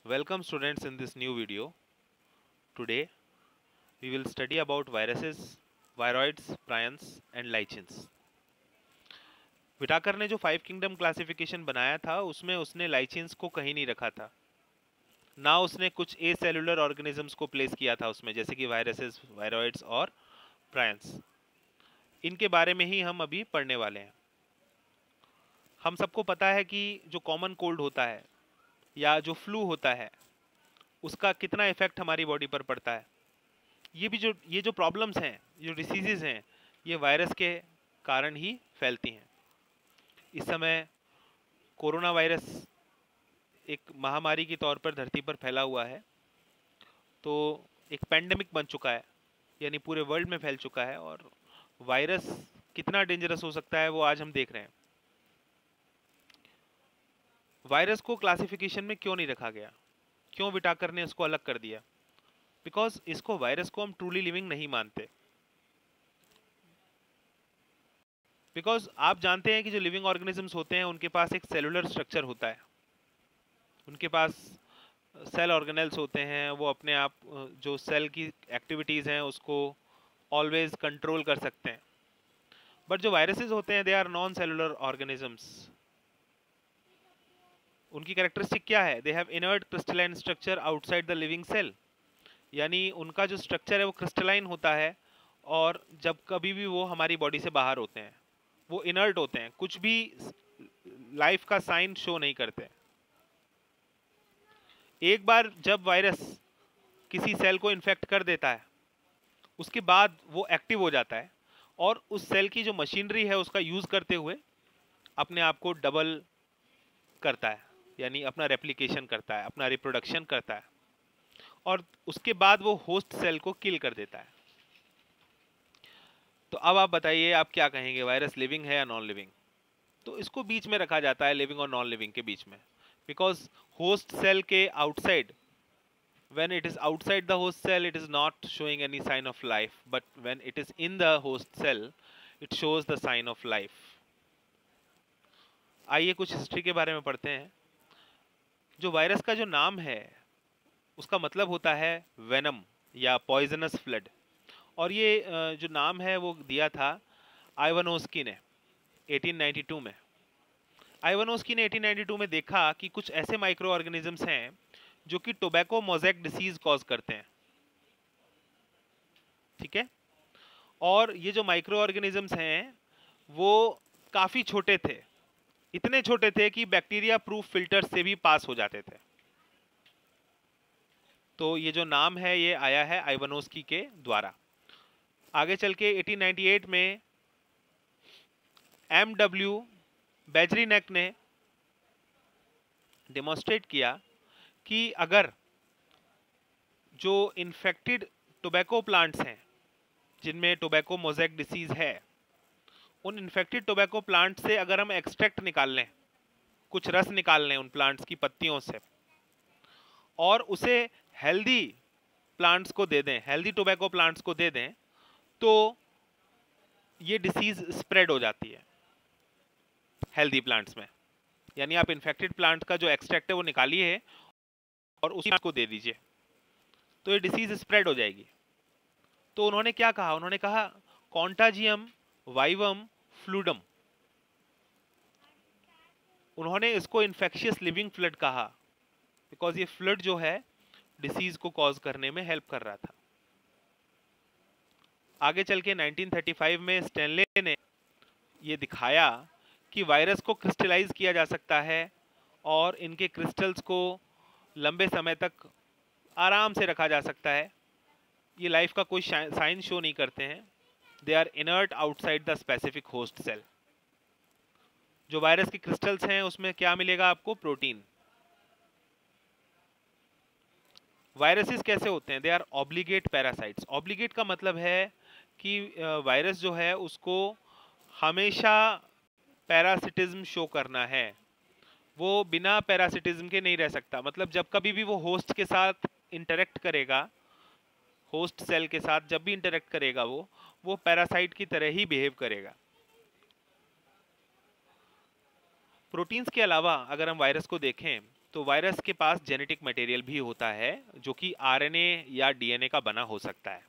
Welcome students in this new video. Today we will study about viruses, viroids, prions and lichens. Whittaker ने जो 5 kingdom classification बनाया था उसमें उसने लाइचेंस को कहीं नहीं रखा था, ना उसने कुछ ए सेलुलर ऑर्गेनिजम्स को प्लेस किया था उसमें, जैसे कि वायरसेस, वायरॉइड्स और प्रायंस। इनके बारे में ही हम अभी पढ़ने वाले हैं। हम सबको पता है कि जो कॉमन कोल्ड होता है या जो फ्लू होता है उसका कितना इफेक्ट हमारी बॉडी पर पड़ता है। ये जो प्रॉब्लम्स हैं, जो डिसीजेज हैं, ये वायरस के कारण ही फैलती हैं। इस समय कोरोना वायरस एक महामारी के तौर पर धरती पर फैला हुआ है, तो एक पैंडेमिक बन चुका है, यानी पूरे वर्ल्ड में फैल चुका है। और वायरस कितना डेंजरस हो सकता है वो आज हम देख रहे हैं। वायरस को क्लासिफिकेशन में क्यों नहीं रखा गया, क्यों विटाकर ने इसको अलग कर दिया? बिकॉज इसको वायरस को हम ट्रूली लिविंग नहीं मानते। बिकॉज आप जानते हैं कि जो लिविंग ऑर्गेनिजम्स होते हैं उनके पास एक सेलुलर स्ट्रक्चर होता है, उनके पास सेल ऑर्गेनेल्स होते हैं, वो अपने आप जो सेल की एक्टिविटीज़ हैं उसको ऑलवेज कंट्रोल कर सकते हैं। बट जो वायरसेस होते हैं they are non cellular organisms. उनकी कैरेक्टरिस्टिक क्या है? They have inert crystalline structure outside the living cell, यानी उनका जो स्ट्रक्चर है वो क्रिस्टलाइन होता है, और जब कभी भी वो हमारी बॉडी से बाहर होते हैं वो इनर्ट होते हैं, कुछ भी लाइफ का साइन शो नहीं करते। एक बार जब वायरस किसी सेल को इन्फेक्ट कर देता है उसके बाद वो एक्टिव हो जाता है और उस सेल की जो मशीनरी है उसका यूज़ करते हुए अपने आप को डबल करता है, यानी अपना रेप्लिकेशन करता है, अपना रिप्रोडक्शन करता है, और उसके बाद वो होस्ट सेल को किल कर देता है। तो अब आप बताइए, आप क्या कहेंगे, वायरस लिविंग है या नॉन लिविंग? तो इसको बीच में रखा जाता है, लिविंग और नॉन लिविंग के बीच में, बिकॉज होस्ट सेल के outside, when it is outside the host cell it is not showing any sign of life, but when it is in the host cell it shows the sign of life. आइए कुछ history के बारे में पढ़ते हैं। जो virus का जो नाम है उसका मतलब होता है वेनम या पॉइजनस फ्लड, और ये जो नाम है वो दिया था आइवानोस्की ने 1892 में। आइवानोस्की ने 1892 में देखा कि कुछ ऐसे माइक्रो ऑर्गेनिजम्स हैं जो कि टोबैको मोज़ेक डिसीज कॉज करते हैं, ठीक है। और ये जो माइक्रो ऑर्गेनिजम्स हैं वो काफ़ी छोटे थे, इतने छोटे थे कि बैक्टीरिया प्रूफ फिल्टर से भी पास हो जाते थे। तो ये जो नाम है ये आया है आइवानोस्की के द्वारा। आगे चल के 1898 में एमडब्ल्यू बेजरीनेक ने डेमोन्स्ट्रेट किया कि अगर जो इन्फेक्टेड टोबैको प्लांट्स हैं जिनमें टोबैको मोज़ेक डिसीज है, उन इन्फेक्टेड टोबैको प्लांट से अगर हम एक्सट्रैक्ट निकाल लें, कुछ रस निकाल लें उन प्लांट्स की पत्तियों से, और उसे हेल्दी प्लांट्स को दे दें, हेल्दी टोबैको प्लांट्स को दे दें, तो ये डिसीज स्प्रेड हो जाती है हेल्दी प्लांट्स में। यानी आप इन्फेक्टेड प्लांट का जो एक्सट्रैक्ट है वो निकालिए और उसी को दे दीजिए, तो ये डिसीज स्प्रेड हो जाएगी। तो उन्होंने क्या कहा? उन्होंने कहा कॉन्टाजियम वाइवम फ्लूडम। उन्होंने इसको इन्फेक्शियस लिविंग फ्लड कहा, बिकॉज ये फ्लड जो है डिसीज को कॉज करने में हेल्प कर रहा था। आगे चल के 1935 में स्टेनले ने ये दिखाया कि वायरस को क्रिस्टलाइज किया जा सकता है और इनके क्रिस्टल्स को लंबे समय तक आराम से रखा जा सकता है। ये लाइफ का कोई साइन शो नहीं करते हैं, they are inert outside the specific host cell. जो वायरस के क्रिस्टल्स हैं उसमें क्या मिलेगा आपको? प्रोटीन। वायरसेस कैसे होते हैं? They are obligate parasites. Obligate का मतलब है कि वायरस जो है उसको हमेशा पैरासिटिज्म शो करना है, वो बिना पैरासिटिज्म के नहीं रह सकता। मतलब जब कभी भी वो होस्ट के साथ इंटरेक्ट करेगा, होस्ट सेल के साथ जब भी इंटरेक्ट करेगा वो पैरासाइट की तरह ही बिहेव करेगा। प्रोटीन्स के अलावा अगर हम वायरस को देखें तो वायरस के पास जेनेटिक मटेरियल भी होता है जो कि आरएनए या डीएनए का बना हो सकता है।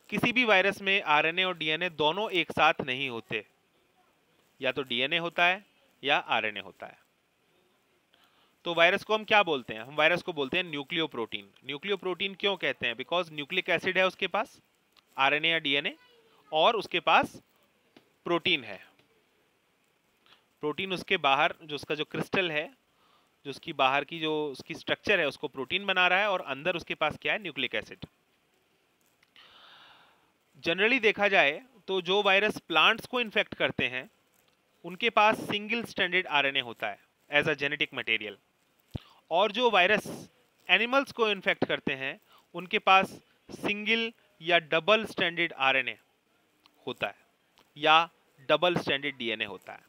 किसी भी वायरस में आरएनए और डीएनए दोनों एक साथ नहीं होते, या तो डीएनए होता है या आरएनए होता है। तो वायरस को हम क्या बोलते हैं? हम वायरस को बोलते हैं न्यूक्लियोप्रोटीन। न्यूक्लियोप्रोटीन क्यों कहते हैं? बिकॉज न्यूक्लिक एसिड है उसके पास, आरएनए या डीएनए, और उसके पास प्रोटीन है। प्रोटीन उसके बाहर जो उसका जो क्रिस्टल है, जो उसकी बाहर की जो उसकी स्ट्रक्चर है, उसको प्रोटीन बना रहा है, और अंदर उसके पास क्या है? Nucleic acid. जनरली देखा जाए तो जो वायरस प्लांट्स को इन्फेक्ट करते हैं उनके पास सिंगल स्ट्रैंडेड आरएनए होता है एज अ जेनेटिक मटेरियल, और जो वायरस एनिमल्स को इन्फेक्ट करते हैं उनके पास सिंगल या डबल स्ट्रैंडेड आरएनए होता है, या डबल स्ट्रैंडेड डीएनए होता है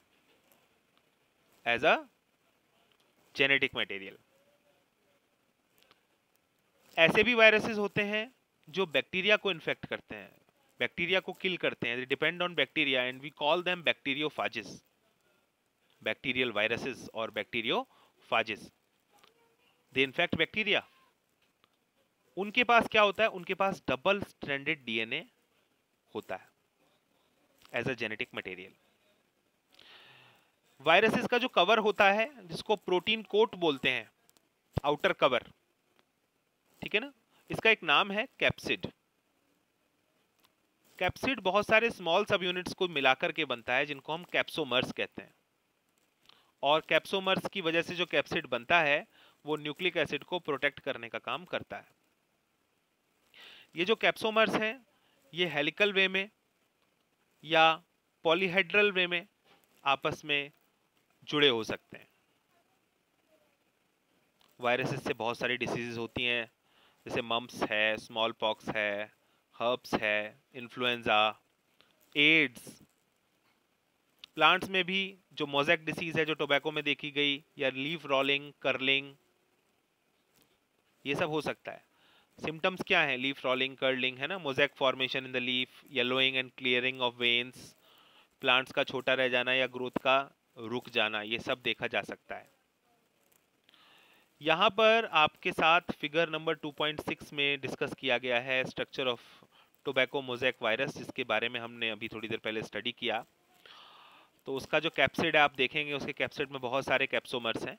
एज अ जेनेटिक मटेरियल। ऐसे भी वायरसेस होते हैं जो बैक्टीरिया को इन्फेक्ट करते हैं, बैक्टीरिया को किल करते हैं। They depend on bacteria and we call them bacteriophages, bacterial viruses और बैक्टीरियोफाजिस। They infect bacteria. उनके पास क्या होता है? उनके पास डबल स्ट्रैंडेड डीएनए होता है as a genetic material. Viruses का जो कवर होता है जिसको प्रोटीन कोट बोलते हैं, आउटर कवर, ठीक है ना, इसका एक नाम है कैप्सिड। कैप्सिड बहुत सारे स्मॉल सब यूनिट्स को मिलाकर के बनता है जिनको हम कैप्सोमर्स कहते हैं, और कैप्सोमर्स की वजह से जो कैप्सिड बनता है वो न्यूक्लिक एसिड को प्रोटेक्ट करने का काम करता है। ये जो कैप्सोमर्स हैं ये हेलिकल वे में या पॉलीहेड्रल वे में आपस में जुड़े हो सकते हैं। वायरसेस से बहुत सारी डिसीजेज होती हैं, जैसे मम्प्स है, स्मॉल पॉक्स है, हर्ब्स है, इन्फ्लुएंजा, एड्स। प्लांट्स में भी जो मोज़ेक डिसीज है जो टोबैको में देखी गई, या लीफ रोलिंग, कर्लिंग, ये सब हो सकता है। सिम्टम्स क्या है? लीफ रोलिंग, कर्लिंग, है ना, mosaic formation in the leaf, yellowing and clearing of veins, plants का छोटा रह जाना या ग्रोथ का रुक जाना, ये सब देखा जा सकता है। यहाँ पर आपके साथ फिगर नंबर 2.6 में डिस्कस किया गया है structure of tobacco mosaic virus, जिसके बारे में हमने अभी थोड़ी देर पहले स्टडी किया। तो उसका जो कैप्सिड है आप देखेंगे, उसके कैप्सिड में बहुत सारे कैप्सोमर्स हैं,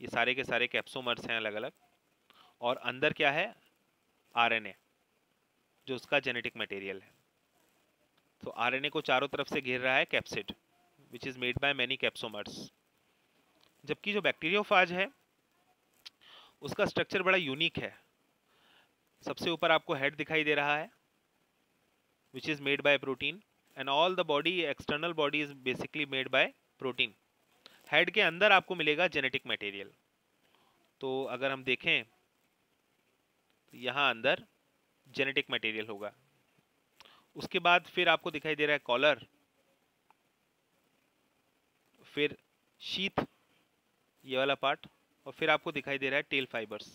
ये सारे के सारे कैप्सोमर्स हैं अलग अलग, और अंदर क्या है? आरएनए, जो उसका जेनेटिक मटेरियल है। तो आरएनए को चारों तरफ से घेर रहा है capsid, which is made by many capsomeres. जबकि जो बैक्टीरियोफाज है उसका स्ट्रक्चर बड़ा यूनिक है। सबसे ऊपर आपको हेड दिखाई दे रहा है, which is made by protein, and all the body, external body is basically made by protein. Head के अंदर आपको मिलेगा जेनेटिक मटेरियल। तो अगर हम देखें तो यहाँ अंदर जेनेटिक मटेरियल होगा। उसके बाद फिर आपको दिखाई दे रहा है कॉलर, फिर शीथ, ये वाला पार्ट, और फिर आपको दिखाई दे रहा है टेल फाइबर्स,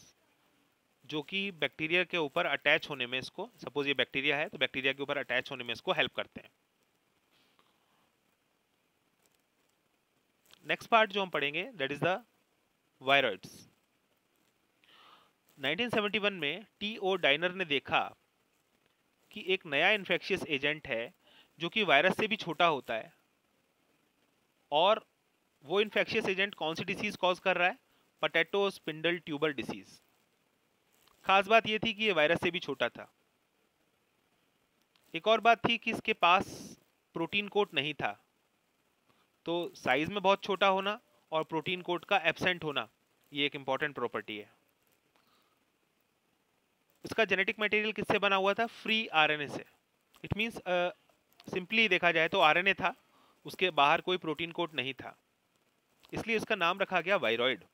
जो कि बैक्टीरिया के ऊपर अटैच होने में इसको, सपोज ये बैक्टीरिया है तो बैक्टीरिया के ऊपर अटैच होने में इसको हेल्प करते हैं। नेक्स्ट पार्ट जो हम पढ़ेंगे दैट इज द वायरॉइड्स। 1971 में टी.ओ. डाइनर ने देखा कि एक नया इन्फेक्शियस एजेंट है जो कि वायरस से भी छोटा होता है, और वो इन्फेक्शियस एजेंट कौन सी डिसीज कॉज कर रहा है? Potato spindle tuber disease. खास बात ये थी कि ये वायरस से भी छोटा था। एक और बात थी कि इसके पास प्रोटीन कोट नहीं था। तो साइज में बहुत छोटा होना और प्रोटीन कोट का एब्सेंट होना, ये एक इंपॉर्टेंट प्रॉपर्टी है। इसका जेनेटिक मटेरियल किससे बना हुआ था? फ्री आरएनए से। इट मींस सिंपली देखा जाए तो आरएनए था, उसके बाहर कोई प्रोटीन कोट नहीं था, इसलिए इसका नाम रखा गया वायरॉइड।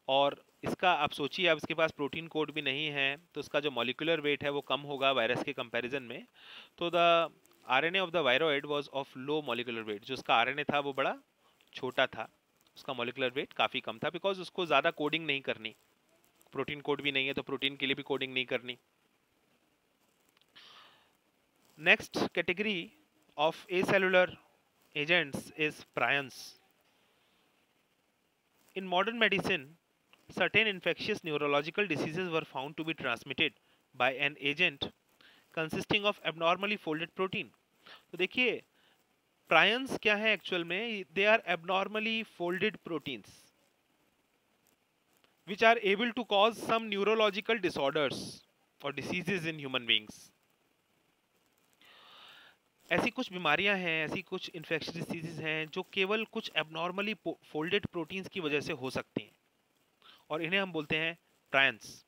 और इसका आप सोचिए, अब इसके पास प्रोटीन कोड भी नहीं है तो इसका जो मॉलिक्यूलर वेट है वो कम होगा वायरस के कंपैरिजन में। तो the RNA of the viroid was of low molecular weight. जो उसका आरएनए था वो बड़ा छोटा था, उसका मॉलिक्यूलर वेट काफ़ी कम था, बिकॉज उसको ज़्यादा कोडिंग नहीं करनी, प्रोटीन कोड भी नहीं है तो प्रोटीन के लिए भी कोडिंग नहीं करनी। Next category of acellular agents is prions. In modern medicine, certain infectious neurological diseases were found to be transmitted by an agent consisting of abnormally folded protein. तो देखिए प्रायंस क्या है एक्चुअल में, they are abnormally folded proteins which are able to cause some neurological disorders or diseases in human beings. ऐसी कुछ बीमारियां हैं, ऐसी कुछ इन्फेक्शियस डिसीजेज हैं जो केवल कुछ एबनॉर्मली फोल्डेड प्रोटीन्स की वजह से हो सकती हैं और इन्हें हम बोलते हैं प्रायंस।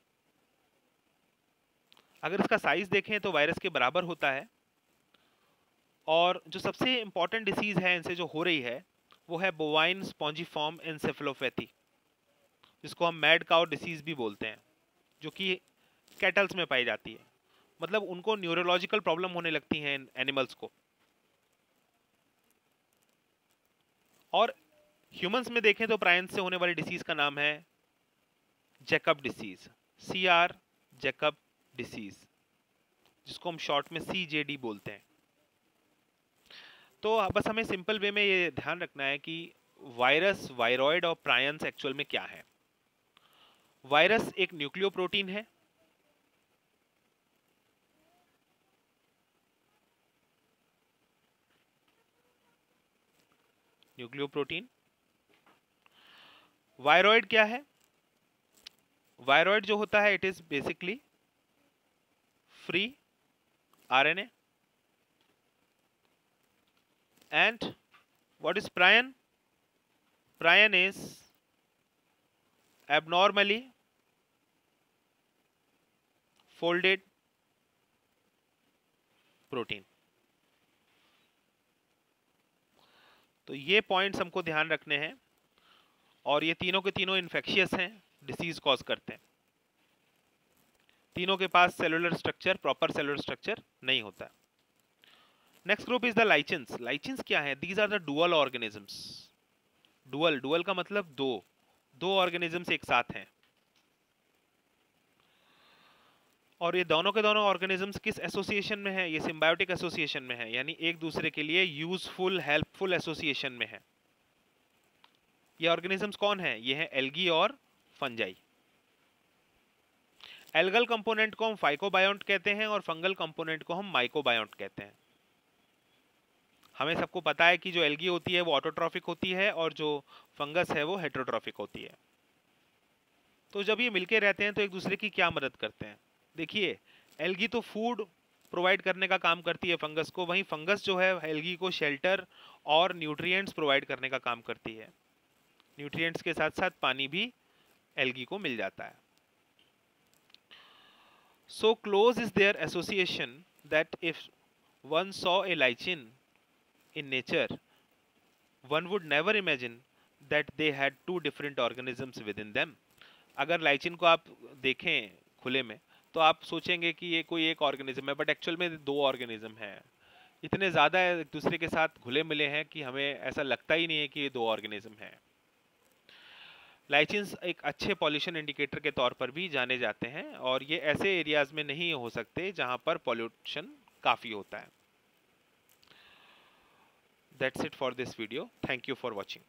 अगर इसका साइज देखें तो वायरस के बराबर होता है और जो सबसे इंपॉर्टेंट डिसीज है इनसे जो हो रही है वो है बोवाइन स्पॉन्जिफॉर्म एन्सेफेलोपैथी, जिसको हम मैड काउ डिसीज भी बोलते हैं, जो कि कैटल्स में पाई जाती है। मतलब उनको न्यूरोलॉजिकल प्रॉब्लम होने लगती हैं एनिमल्स को। और ह्यूमंस में देखें तो प्रायंस से होने वाली डिसीज का नाम है Jacob disease, CR Jacob disease, जिसको हम शॉर्ट में CJD बोलते हैं। तो बस हमें सिंपल वे में ये ध्यान रखना है कि वायरस, वायरॉइड और प्रायंस एक्चुअल में क्या है। वायरस एक न्यूक्लियोप्रोटीन है न्यूक्लियोप्रोटीन। वायरॉइड क्या है? वायरॉइड जो होता है it is basically free RNA। And what is प्रायन? प्रायन is abnormally folded protein. तो ये पॉइंट्स हमको ध्यान रखने हैं और ये तीनों के तीनों इन्फेक्शियस हैं, डिसीज कॉज करते हैं। तीनों के पास cellular structure, proper cellular structure नहीं होता। Next group is the lichens. Lichens क्या है? These are the dual organisms. Dual का मतलब दो ऑर्गेनिजम्स एक साथ हैं। और ये दोनों के दोनों ऑर्गेनिजम्स किस एसोसिएशन में है? ये सिम्बायोटिक एसोसिएशन में है, यानी एक दूसरे के लिए यूजफुल, हेल्पफुल एसोसिएशन में है। ये ऑर्गेनिजम्स कौन है? ये है एल्गी और फंजाई। एल्गल कंपोनेंट को हम फाइकोबायोंट कहते हैं और फंगल कंपोनेंट को हम माइकोबायोंट कहते हैं। हमें सबको पता है कि जो एल्गी होती है वो ऑटोट्रॉफिक होती है और जो फंगस है वो हेटेरोट्रॉफिक होती है। तो जब ये मिलके रहते हैं तो एक दूसरे की क्या मदद करते हैं? देखिए, एल्गी तो फूड प्रोवाइड करने का काम करती है फंगस को, वहीं फंगस जो है एल्गी को शेल्टर और न्यूट्रिएंट्स प्रोवाइड करने का काम करती है। न्यूट्रिएंट्स के साथ साथ पानी भी एल्गी को मिल जाता है। So close is their association that if one saw a lichen in nature, one would never imagine that they had two different organisms within them. अगर लाइचिन को आप देखें खुले में तो आप सोचेंगे कि ये कोई एक ऑर्गेनिज्म है, बट एक्चुअल में दो ऑर्गेनिज्म हैं। इतने ज़्यादा एक दूसरे के साथ घुले मिले हैं कि हमें ऐसा लगता ही नहीं है कि ये दो ऑर्गेनिज्म हैं। लाइचिन्स एक अच्छे पॉल्यूशन इंडिकेटर के तौर पर भी जाने जाते हैं और ये ऐसे एरियाज में नहीं हो सकते जहां पर पॉल्यूशन काफ़ी होता है। That's it for this video. Thank you for watching.